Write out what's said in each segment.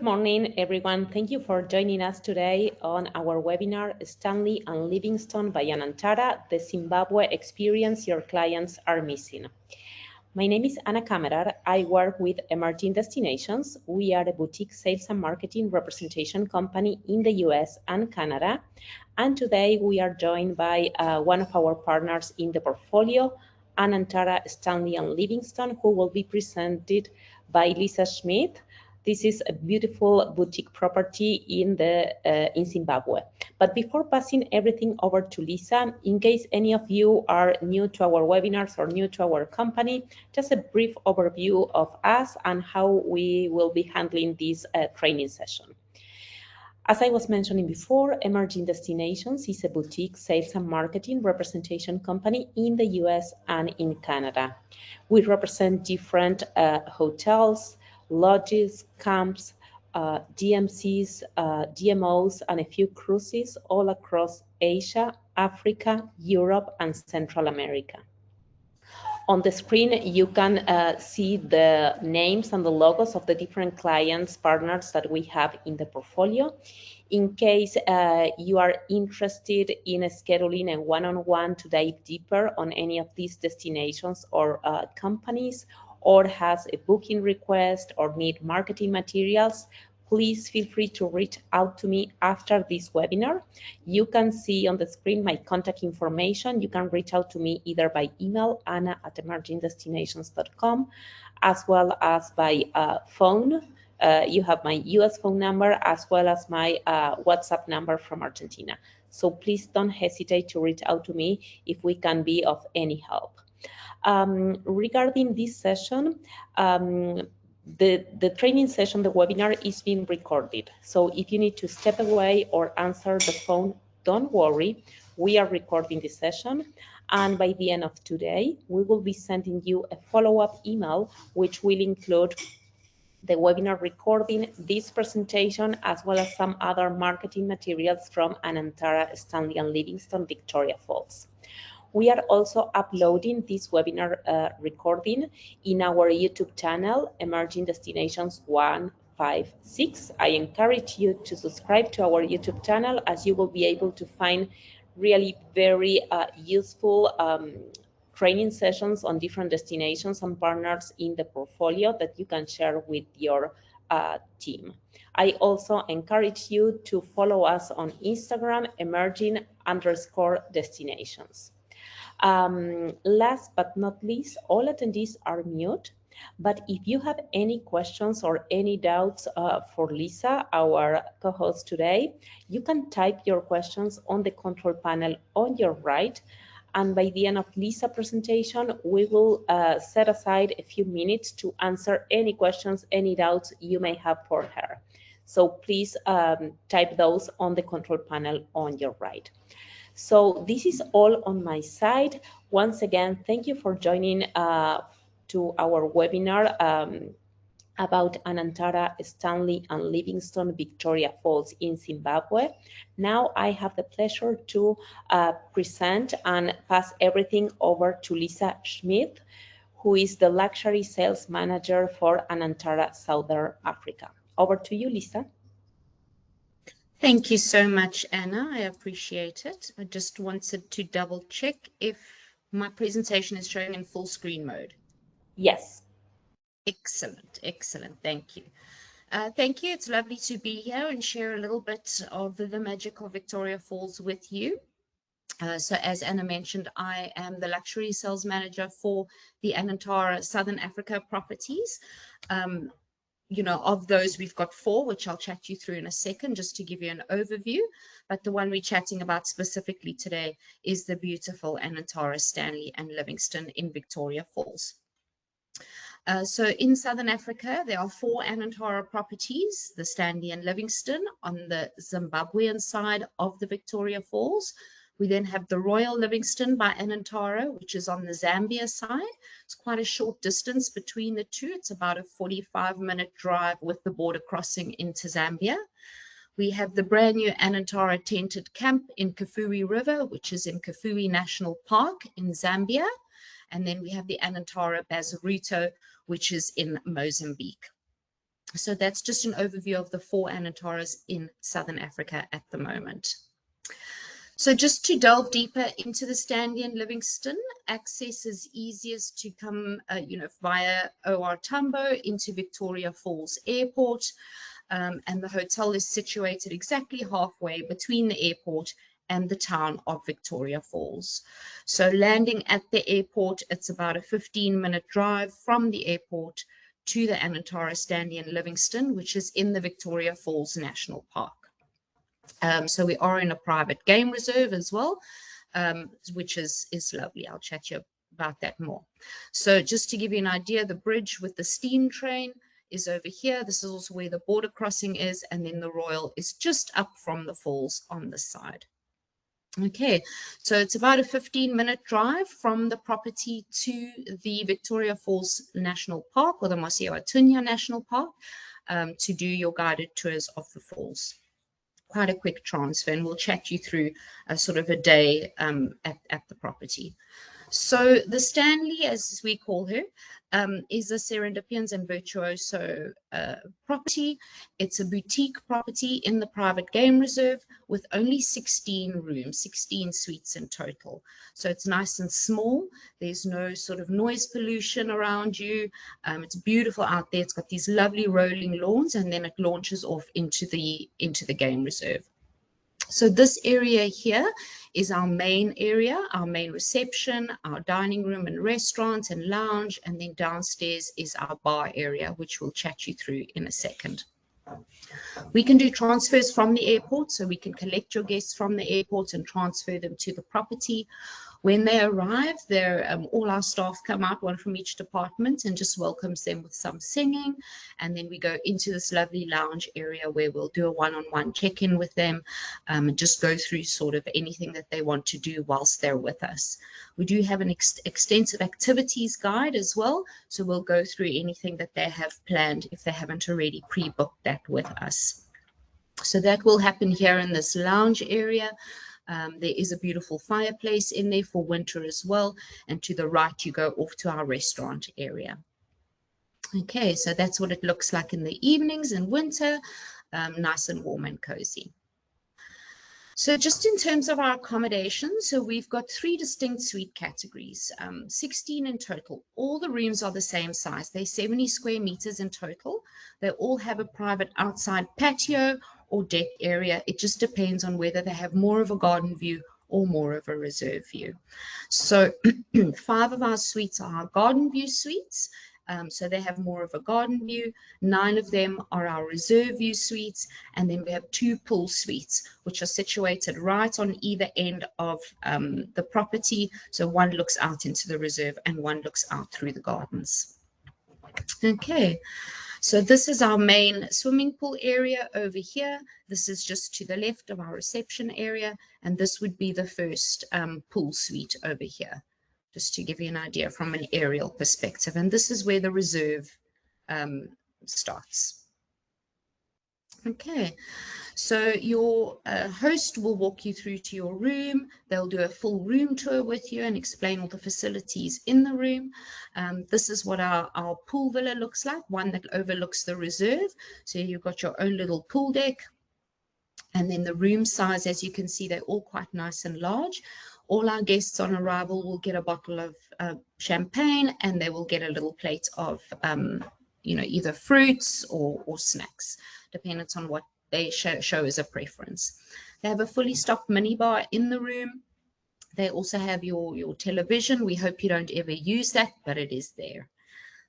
Good morning, everyone. Thank you for joining us today on our webinar, Stanley and Livingstone by Anantara, the Zimbabwe experience your clients are missing. My name is Anantara. I work with Emerging Destinations. We are a boutique sales and marketing representation company in the US and Canada. And today we are joined by one of our partners in the portfolio, Anantara, Stanley and Livingstone, who will be presented by Lisa Schmidt. This is a beautiful boutique property in Zimbabwe. But before passing everything over to Lisa, in case any of you are new to our webinars or new to our company, just a brief overview of us and how we will be handling this training session. As I was mentioning before, Emerging Destinations is a boutique sales and marketing representation company in the US and in Canada. We represent different hotels, lodges, camps, DMCs, DMOs, and a few cruises all across Asia, Africa, Europe, and Central America. On the screen, you can see the names and the logos of the different clients, partners that we have in the portfolio. In case you are interested in scheduling a one-on-one to dive deeper on any of these destinations or companies, or has a booking request or need marketing materials, please feel free to reach out to me after this webinar. You can see on the screen my contact information. You can reach out to me either by email, anna@emergingdestinations.com, as well as by phone. You have my US phone number as well as my WhatsApp number from Argentina. So please don't hesitate to reach out to me if we can be of any help. Regarding this session, the training session, the webinar is being recorded. So if you need to step away or answer the phone, don't worry. We are recording the session. And by the end of today, we will be sending you a follow-up email, which will include the webinar recording, this presentation, as well as some other marketing materials from Anantara, Stanley and Livingstone, Victoria Falls. We are also uploading this webinar recording in our YouTube channel, Emerging Destinations 156. I encourage you to subscribe to our YouTube channel, as you will be able to find really very useful training sessions on different destinations and partners in the portfolio that you can share with your team. I also encourage you to follow us on Instagram, emerging_destinations. Last but not least, all attendees are mute, but if you have any questions or any doubts for Lisa, our co-host today, you can type your questions on the control panel on your right, and by the end of Lisa's presentation, we will set aside a few minutes to answer any questions, any doubts you may have for her. So please type those on the control panel on your right. So this is all on my side. Once again, thank you for joining to our webinar about Anantara, Stanley and Livingstone, Victoria Falls in Zimbabwe. Now I have the pleasure to present and pass everything over to Lisa Schmidt, who is the luxury sales manager for Anantara, Southern Africa. Over to you, Lisa. Thank you so much, Anna. I appreciate it. I just wanted to double check if my presentation is showing in full screen mode. Yes. Excellent, excellent. Thank you. Thank you. It's lovely to be here and share a little bit of the magic of Victoria Falls with you. So as Anna mentioned, I am the luxury sales manager for the Anantara Southern Africa properties. You know, of those, we've got 4, which I'll chat you through in a second, just to give you an overview. But the one we're chatting about specifically today is the beautiful Anantara, Stanley and Livingstone in Victoria Falls. So in Southern Africa, there are 4 Anantara properties, the Stanley and Livingstone on the Zimbabwean side of the Victoria Falls. We then have the Royal Livingstone by Anantara, which is on the Zambia side. It's quite a short distance between the two. It's about a 45-minute drive with the border crossing into Zambia. We have the brand new Anantara tented camp in Kafue River, which is in Kafue National Park in Zambia. And then we have the Anantara Bazaruto, which is in Mozambique. So that's just an overview of the 4 Anantaras in Southern Africa at the moment. So just to delve deeper into the Stanley and Livingstone, access is easiest to come, via OR Tambo into Victoria Falls Airport. And the hotel is situated exactly halfway between the airport and the town of Victoria Falls. So landing at the airport, it's about a 15-minute drive from the airport to the Anantara, Stanley and Livingstone, which is in the Victoria Falls National Park. So we are in a private game reserve as well, which is lovely. I'll chat to you about that more. So just to give you an idea, the bridge with the steam train is over here. This is also where the border crossing is, and then the Royal is just up from the falls on this side. Okay, so it's about a 15-minute drive from the property to the Victoria Falls National Park, or the Mosiawa National Park, to do your guided tours of the falls. Quite a quick transfer, and we'll chat you through a sort of a day at the property. So the Stanley, as we call her, is a Serendipians and Virtuoso property. It's a boutique property in the private game reserve with only 16 rooms, 16 suites in total. So it's nice and small. There's no sort of noise pollution around you. It's beautiful out there. It's got these lovely rolling lawns, and then it launches off into the game reserve. So this area here is our main area, our main reception, our dining room and restaurant and lounge, and then downstairs is our bar area, which we'll chat you through in a second. We can do transfers from the airport, so we can collect your guests from the airport and transfer them to the property. When they arrive, all our staff come out, one from each department, and just welcomes them with some singing. And then we go into this lovely lounge area where we'll do a one-on-one check-in with them, and just go through sort of anything that they want to do whilst they're with us. We do have an extensive activities guide as well, so we'll go through anything that they have planned if they haven't already pre-booked that with us. So that will happen here in this lounge area. There is a beautiful fireplace in there for winter as well. And to the right, you go off to our restaurant area. Okay, so that's what it looks like in the evenings in winter, nice and warm and cozy. So just in terms of our accommodation, so we've got 3 distinct suite categories, 16 in total. All the rooms are the same size. They're 70 square meters in total. They all have a private outside patio or deck area. It just depends on whether they have more of a garden view or more of a reserve view. So 5 of our suites are our garden view suites. So they have more of a garden view. 9 of them are our reserve view suites. And then we have 2 pool suites, which are situated right on either end of the property. So one looks out into the reserve and one looks out through the gardens. Okay. So this is our main swimming pool area over here. This is just to the left of our reception area. And this would be the first pool suite over here, just to give you an idea from an aerial perspective. And this is where the reserve starts. Okay, so your host will walk you through to your room. They'll do a full room tour with you and explain all the facilities in the room. This is what our pool villa looks like, one that overlooks the reserve. So you've got your own little pool deck. And then the room size, as you can see, they're all quite nice and large. All our guests on arrival will get a bottle of champagne, and they will get a little plate of, either fruits or snacks, depending on what they show as a preference. They have a fully stocked minibar in the room. They also have your television. We hope you don't ever use that, but it is there.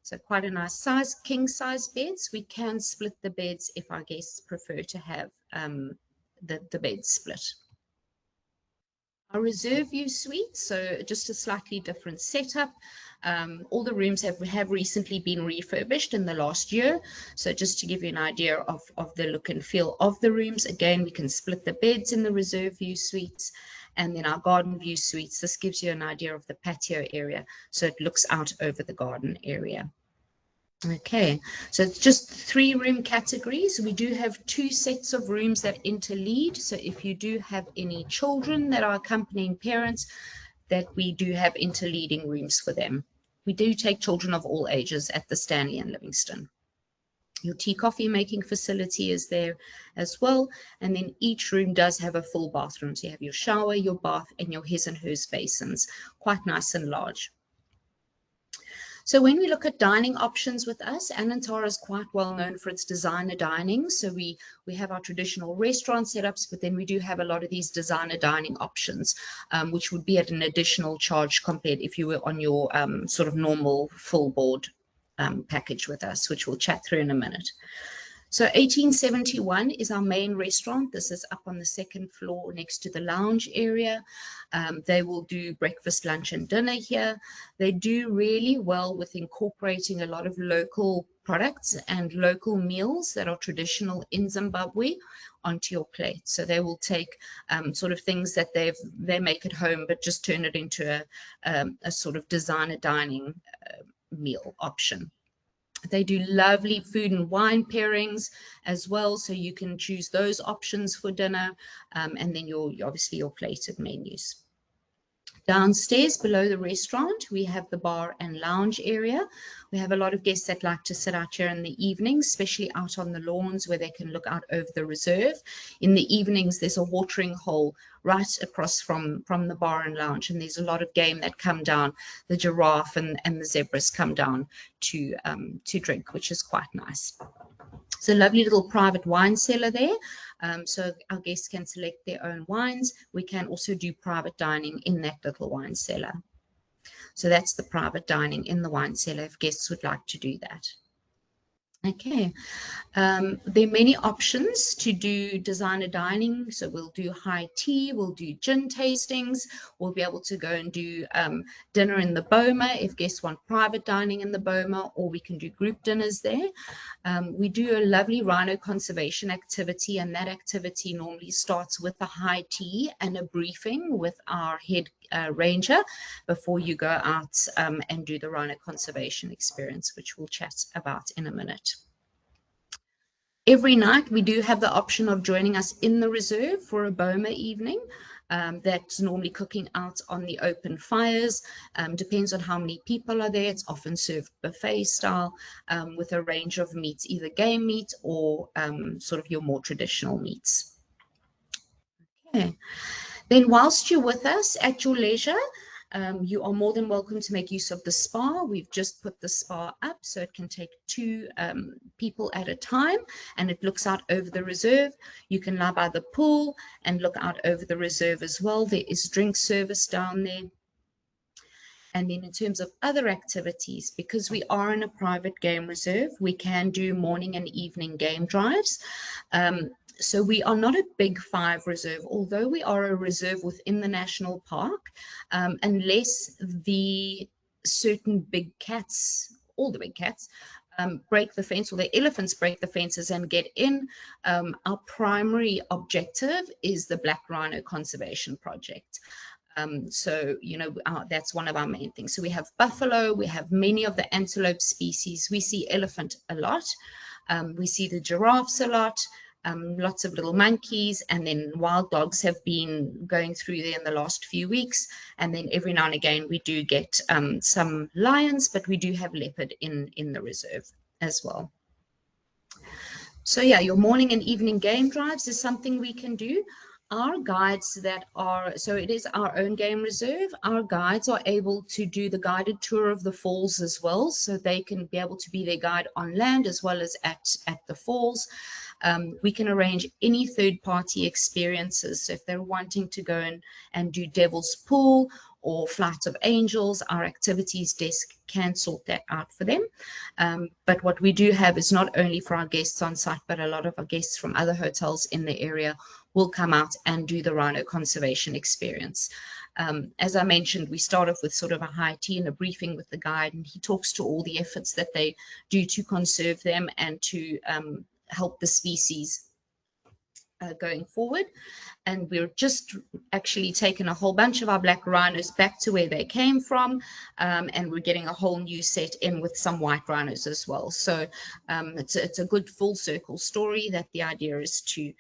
So quite a nice size, king size beds. We can split the beds if our guests prefer to have the beds split. Our reserve view suite, so just a slightly different setup. All the rooms have recently been refurbished in the last year. So just to give you an idea of the look and feel of the rooms, again, we can split the beds in the reserve view suites. And then our garden view suites, this gives you an idea of the patio area. So it looks out over the garden area. Okay, so it's just 3 room categories. We do have 2 sets of rooms that interlead. So if you do have any children that are accompanying parents, that we do have interleading rooms for them. We do take children of all ages at the Stanley and Livingstone. Your tea coffee making facility is there as well. And then each room does have a full bathroom. So you have your shower, your bath, and your his and hers basins, quite nice and large. So when we look at dining options with us, Anantara is quite well known for its designer dining. So we have our traditional restaurant setups, but then we do have a lot of these designer dining options, which would be at an additional charge compared if you were on your sort of normal full board package with us, which we'll chat through in a minute. So 1871 is our main restaurant. This is up on the second floor next to the lounge area. They will do breakfast, lunch, and dinner here. They do really well with incorporating a lot of local products and local meals that are traditional in Zimbabwe onto your plate. So they will take sort of things that they make at home, but just turn it into a sort of designer dining meal option. They do lovely food and wine pairings as well, so you can choose those options for dinner, and then obviously your plated menus. Downstairs below the restaurant, we have the bar and lounge area. We have a lot of guests that like to sit out here in the evenings, especially out on the lawns where they can look out over the reserve. In the evenings, there's a watering hole right across from the bar and lounge, and there's a lot of game that come down. The giraffe and the zebras come down to drink, which is quite nice. It's a lovely little private wine cellar there. So our guests can select their own wines. We can also do private dining in that little wine cellar. So that's the private dining in the wine cellar if guests would like to do that. Okay, there are many options to do designer dining. So we'll do high tea, we'll do gin tastings, we'll be able to go and do dinner in the boma if guests want private dining in the boma, or we can do group dinners there. We do a lovely rhino conservation activity, and that activity normally starts with a high tea and a briefing with our head ranger before you go out and do the rhino conservation experience, which we'll chat about in a minute. Every night we do have the option of joining us in the reserve for a boma evening. That's normally cooking out on the open fires. Depends on how many people are there. It's often served buffet style with a range of meats, either game meat or sort of your more traditional meats. Okay. Then whilst you're with us at your leisure, you are more than welcome to make use of the spa. We've just put the spa up so it can take two people at a time, and it looks out over the reserve. You can lie by the pool and look out over the reserve as well. There is drink service down there. And then in terms of other activities, because we are in a private game reserve, we can do morning and evening game drives. So we are not a big five reserve, although we are a reserve within the national park, unless the certain big cats, all the big cats, break the fence, or the elephants break the fences and get in. Our primary objective is the Black Rhino Conservation Project. So, you know, that's one of our main things. So we have buffalo, we have many of the antelope species. We see elephant a lot. We see the giraffes a lot. Lots of little monkeys, and then wild dogs have been going through there in the last few weeks. And then every now and again, we do get some lions, but we do have leopard in the reserve as well. So yeah, your morning and evening game drives is something we can do. Our guides that are, so it is our own game reserve, our guides are able to do the guided tour of the falls as well. So they can be able to be their guide on land as well as at the falls. We can arrange any third-party experiences. So if they're wanting to go and do Devil's Pool or Flight of Angels, our activities desk can sort that out for them. But what we do have is not only for our guests on site, but a lot of our guests from other hotels in the area will come out and do the rhino conservation experience. As I mentioned, we start off with sort of a high tea and a briefing with the guide, and he talks to all the efforts that they do to conserve them and to help the species going forward. And we're just actually taking a whole bunch of our black rhinos back to where they came from, and we're getting a whole new set in with some white rhinos as well. So it's a good full circle story that the idea is to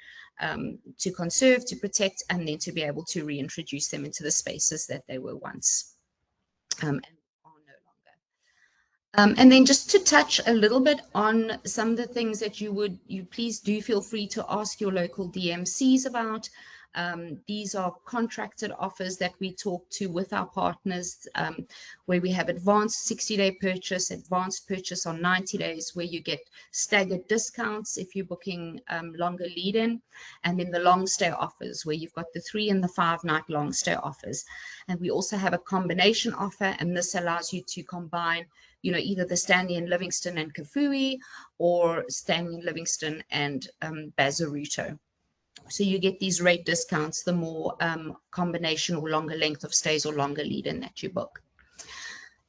conserve, to protect, and then to be able to reintroduce them into the spaces that they were once and are no longer. And then just to touch a little bit on some of the things that you please do feel free to ask your local DMCs about. These are contracted offers that we talk to with our partners, where we have advanced 60-day purchase, advanced purchase on 90 days, where you get staggered discounts if you're booking longer lead-in, and then the long stay offers, where you've got the 3 and the 5 night long stay offers. And we also have a combination offer, and this allows you to combine, you know, either the Stanley and Livingstone and Kafui, or Stanley and Livingstone and Bazaruto. So you get these rate discounts the more combination or longer length of stays or longer lead-in that you book.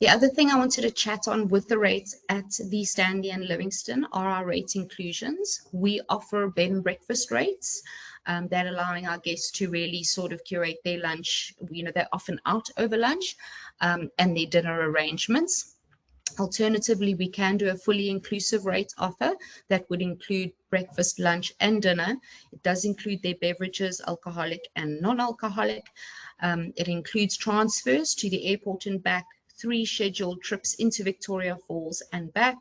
The other thing I wanted to chat on with the rates at the Stanley and Livingstone are our rate inclusions. We offer bed and breakfast rates, that allowing our guests to really sort of curate their lunch. You know, they're often out over lunch, and their dinner arrangements. Alternatively, we can do a fully inclusive rate offer that would include breakfast, lunch, and dinner. It does include their beverages, alcoholic and non-alcoholic. It includes transfers to the airport and back, 3 scheduled trips into Victoria Falls and back.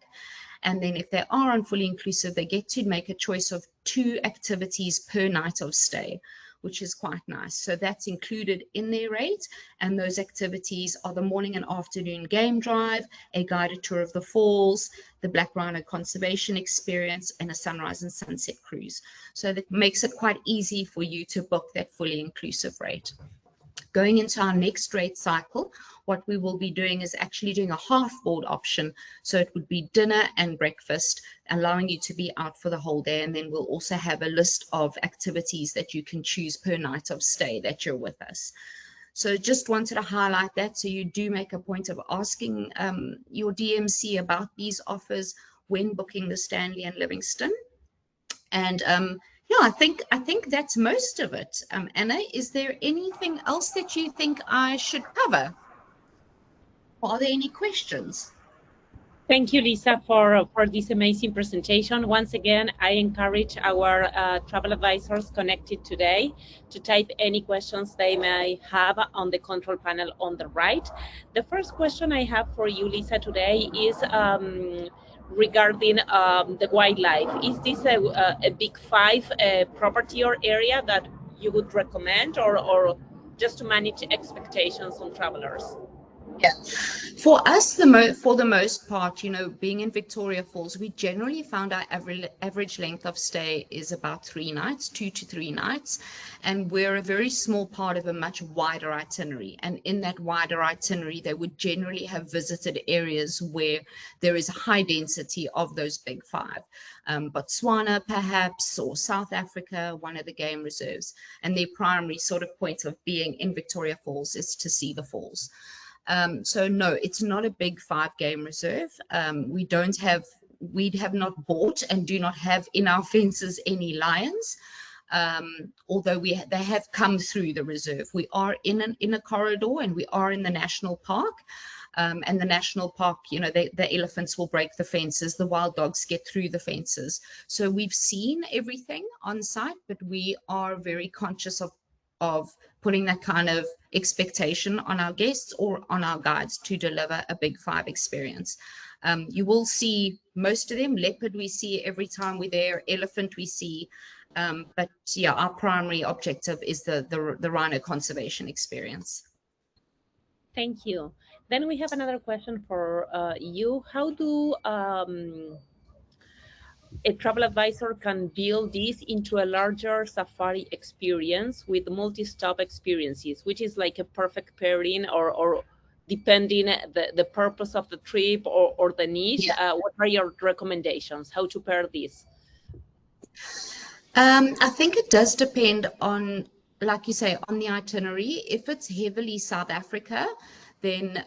And then if they are on fully inclusive, they get to make a choice of 2 activities per night of stay, which is quite nice. So that's included in their rate. And those activities are the morning and afternoon game drive, a guided tour of the falls, the Black Rhino conservation experience, and a sunrise and sunset cruise. So that makes it quite easy for you to book that fully inclusive rate. Going into our next rate cycle, what we will be doing is actually doing a half board option. So it would be dinner and breakfast, allowing you to be out for the whole day. And then we'll also have a list of activities that you can choose per night of stay that you're with us. So just wanted to highlight that. So you do make a point of asking your DMC about these offers when booking the Stanley and Livingstone. And yeah, I think that's most of it. Anna, is there anything else that you think I should cover? Are there any questions? Thank you, Lisa, for this amazing presentation. Once again, I encourage our travel advisors connected today to type any questions they may have on the control panel on the right. The first question I have for you, Lisa, today is regarding the wildlife. Is this a big 5 property or area that you would recommend, or just to manage expectations on travelers? Yeah, for us, for the most part, you know, being in Victoria Falls, we generally found our average length of stay is about 3 nights, 2 to 3 nights, and we're a very small part of a much wider itinerary. And in that wider itinerary, they would generally have visited areas where there is a high density of those big 5. Botswana, perhaps, or South Africa, one of the game reserves. And their primary sort of point of being in Victoria Falls is to see the falls. So no, it's not a big 5 game reserve. We have not bought and do not have in our fences any lions. Although they have come through the reserve. We are in a corridor, and we are in the national park. And the national park, you know, the elephants will break the fences, the wild dogs get through the fences. So we've seen everything on site, but we are very conscious of putting that kind of expectation on our guests or on our guides to deliver a big 5 experience. You will see most of them. Leopard we see every time we're there, elephant we see, but yeah, our primary objective is the rhino conservation experience. Thank you. Then we have another question for you. How do a travel advisor can build this into a larger safari experience with multi-stop experiences, which is like a perfect pairing, or depending the purpose of the trip or the niche? Yeah. What are your recommendations? How to pair this? I think it does depend on, like you say, on the itinerary. If it's heavily South Africa, then,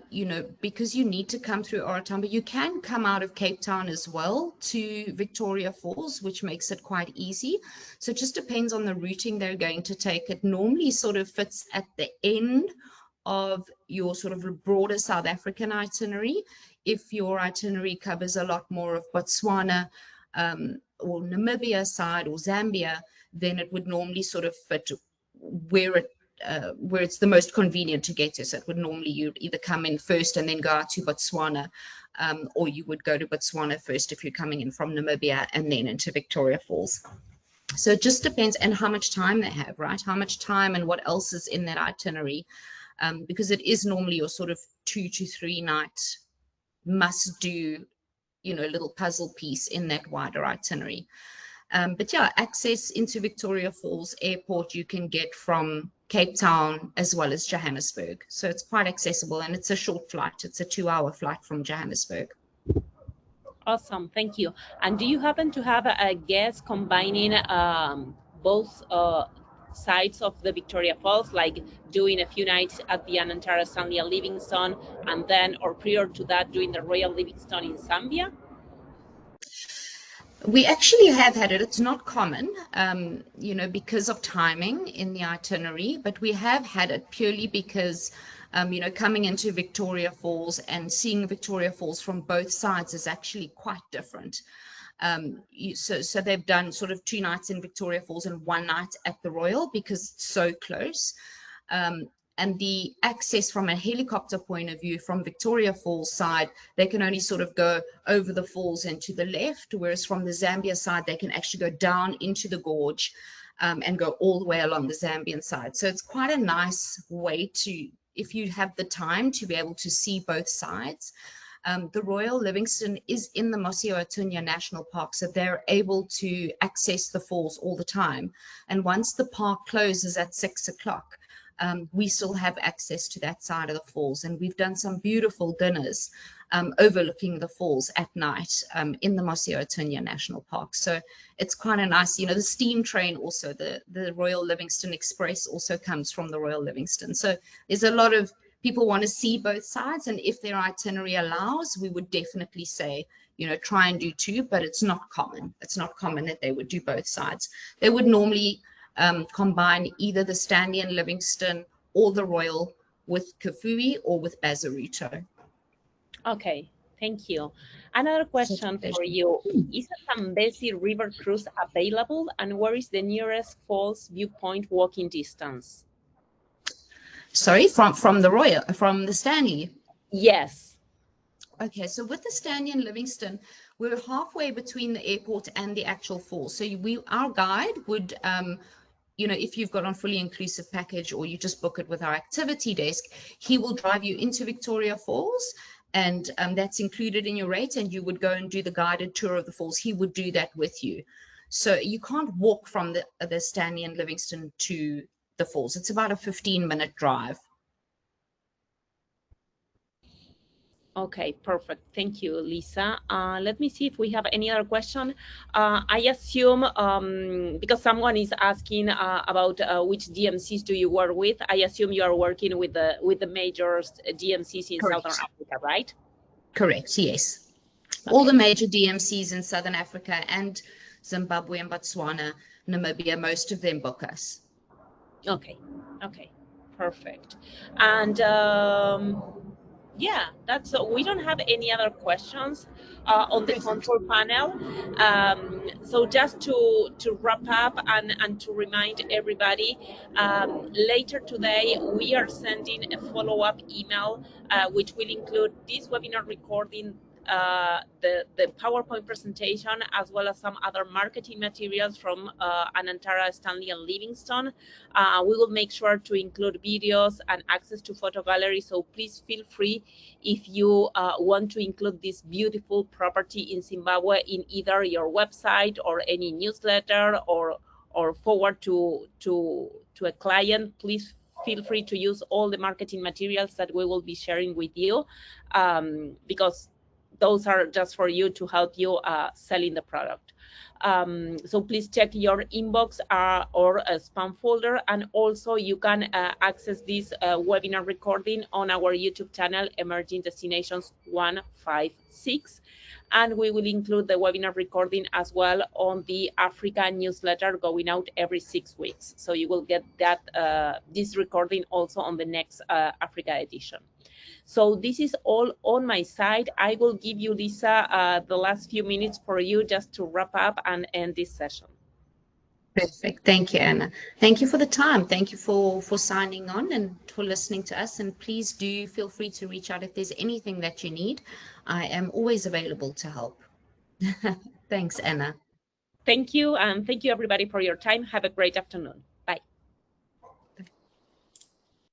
you know, because you need to come through Oratamba, you can come out of Cape Town as well to Victoria Falls, which makes it quite easy. So it just depends on the routing they're going to take. It normally sort of fits at the end of your sort of broader South African itinerary. If your itinerary covers a lot more of Botswana, or Namibia side or Zambia, then it would normally sort of fit where it's the most convenient to get to. So it would normally, you'd either come in first and then go out to Botswana, or you would go to Botswana first if you're coming in from Namibia, and then into Victoria Falls. So it just depends, and how much time they have, right? How much time and what else is in that itinerary, because it is normally your sort of 2 to 3 night must do, little puzzle piece in that wider itinerary. But yeah, access into Victoria Falls Airport you can get from Cape Town as well as Johannesburg. So it's quite accessible, and it's a short flight. It's a 2-hour flight from Johannesburg. Awesome, thank you. And do you happen to have a guest combining both sides of the Victoria Falls, like doing a few nights at the Anantara, Stanley Livingstone, and then, or prior to that, doing the Royal Livingstone in Zambia? We actually have had it. It's not common, because of timing in the itinerary, but we have had it purely because, coming into Victoria Falls and seeing Victoria Falls from both sides is actually quite different. So they've done sort of 2 nights in Victoria Falls and 1 night at the Royal because it's so close. And the access from a helicopter point of view from Victoria Falls side, they can only sort of go over the falls and to the left, whereas from the Zambia side, they can actually go down into the gorge and go all the way along the Zambian side. So it's quite a nice way to, if you have the time, to be able to see both sides. The Royal Livingstone is in the Mosio-Otunya National Park, so they're able to access the falls all the time. And once the park closes at 6 o'clock, we still have access to that side of the falls. And we've done some beautiful dinners overlooking the falls at night in the Mosio-Otunya National Park. So it's quite a nice, the steam train also, the Royal Livingstone Express also comes from the Royal Livingstone. So there's a lot of people want to see both sides. And if their itinerary allows, we would definitely say, try and do 2, but it's not common. It's not common that they would do both sides. They would normally combine either the Stanley and Livingstone or the Royal with Kafue or with Bazaruto. Okay, thank you. Another question for you. Is a Zambezi River cruise available, and where is the nearest falls viewpoint walking distance? Sorry, from the Stanley? Yes. Okay, so with the Stanley and Livingstone, we're halfway between the airport and the actual falls. So our guide would, if you've got on fully inclusive package or you just book it with our activity desk, he will drive you into Victoria Falls, and that's included in your rate, and you would go and do the guided tour of the falls. He would do that with you. So you can't walk from the Stanley and Livingstone to the falls. It's about a 15-minute drive. Okay, perfect. Thank you, Lisa. Let me see if we have any other question. I assume, because someone is asking about which DMCs do you work with, I assume you are working with the major DMCs in Correct. Southern Africa, right? Correct, yes. Okay. All the major DMCs in Southern Africa and Zimbabwe and Botswana, Namibia, most of them book us. Okay, perfect. And yeah, that's we don't have any other questions on the control panel. So just to wrap up and to remind everybody, later today we are sending a follow-up email which will include this webinar recording, the PowerPoint presentation, as well as some other marketing materials from Anantara, Stanley, and Livingstone. We will make sure to include videos and access to photo gallery, so please feel free if you want to include this beautiful property in Zimbabwe in either your website or any newsletter or forward to a client. Please feel free to use all the marketing materials that we will be sharing with you, because those are just for you to help you selling the product. So please check your inbox or a spam folder, and also you can access this webinar recording on our YouTube channel, Emerging Destinations 156. And we will include the webinar recording as well on the Africa newsletter going out every 6 weeks. So you will get that this recording also on the next Africa edition. So this is all on my side. I will give you, Lisa, the last few minutes for you just to wrap up and end this session. Perfect. Thank you, Anna. Thank you for the time. Thank you for signing on and for listening to us. And please do feel free to reach out if there's anything that you need. I am always available to help. Thanks, Anna. Thank you, and thank you everybody for your time. Have a great afternoon.